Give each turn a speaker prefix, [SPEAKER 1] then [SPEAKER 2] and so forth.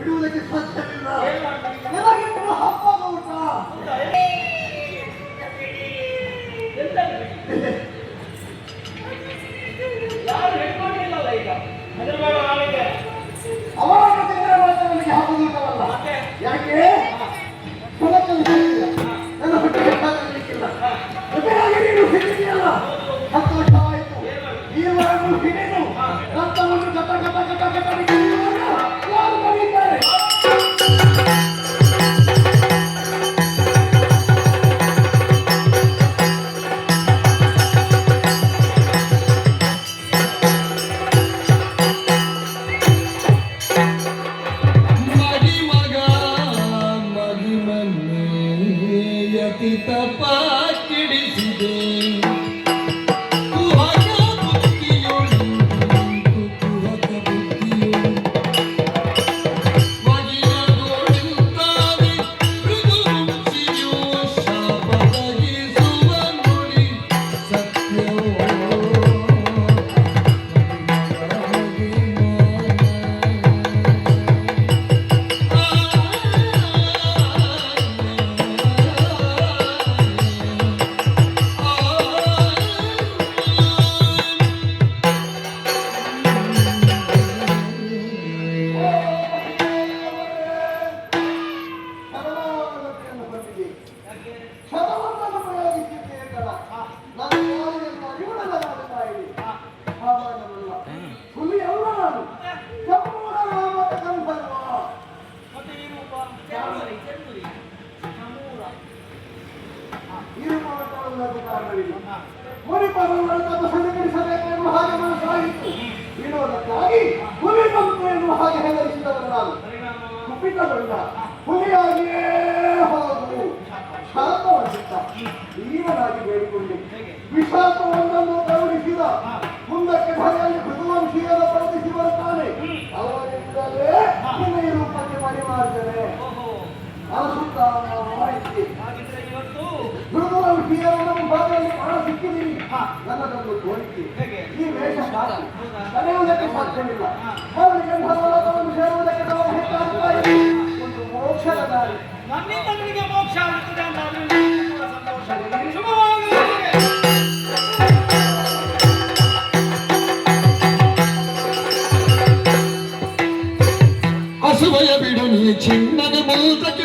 [SPEAKER 1] ಬಿಡುವುದಕ್ಕೆ ಸಾಧ್ಯವಿಲ್ಲ. ನನಗಿನ್ನು ಹಬ್ಬದ ಊಟ. ಅವರನ್ನು ತಿಂದರೆ ಮಾತ್ರ ನನಗೆ ಹಬ್ಬದ ಊಟವಲ್ಲ. ಯಾಕೆ ನನ್ನ ಹೊಟ್ಟೆಗೆ ಸಾಕಾಗಲಿಕ್ಕಿಲ್ಲ. ಜೊತೆಯಾಗಿ ನೀನು ಹಿಡಿದಿಯಲ್ಲ, 10 ವರ್ಷವಾಯಿತು. ಈ ವಾರನ್ನು ಹಿಡಿದು ರಕ್ತವನ್ನು ಕಟ ಕಟ ಕಟ ಕಟ ಯಾರು ಕರೀತಾರೆ? ಹಾಗೆ ಹೆದರಿಸಿದವರು ನಾನು ಕುಪಿತಗೊಂಡ ಹುಲಿಯಾಗಿಯೇ ಹೋಗು ಶಾಂತವಾಗಿದ್ದ ಜೀವನಾಗಿ ಬೇಡಿಕೊಂಡೆ. ವಿಶ್ವಾಸವೊಂದನ್ನು ಗೌರವಿಸಿದ ಮುಂದಕ್ಕೆ ಧರೆಯಲ್ಲಿ ಮೃದುವಂಶೀಯದ ಪ್ರವರ್ತಿಸಿ ಬರುತ್ತಾನೆ. ಅವರಿಂದಲೇ ನಿನ್ನ ಈ ರೂಪಕ್ಕೆ ಮನೆ ಮಾಡ್ತೇನೆ. ಅನಿಸುತ್ತಾ ಮಾಹಿತಿ ಮೃದುವಂಶೀಯರನ್ನು ಭಾಗದಲ್ಲಿ ಹಣ ಸಿಕ್ಕಿದ್ದೀನಿ. ನನ್ನದೊಂದು ಕೋರಿಕೆ, ಈ ವೇಷ ಸಾಕು, ಕರೆಯುವುದಕ್ಕೆ ಸಾಧ್ಯವಿಲ್ಲ. ಅವರಿಗೆ ಭಗವಂತನನ್ನು ಸೇರುವುದಕ್ಕೆ ನಾವು ಹೆಚ್ಚಾಗ್ತಾ ಇದೆ. ಒಂದು ಮೋಕ್ಷದ ದಾರಿ.
[SPEAKER 2] ನನ್ನಿಂದ ನಿನಗೆ ಮೋಕ್ಷ ಆಗುತ್ತದೆ ಅಂತ ಸಂತೋಷ. ಶುಭವಾಗಲಿ.
[SPEAKER 3] ಅಸುಭಯ ಬಿಡು ನೀ ಚಿನ್ನದ ಮೂಲಕ್ಕೆ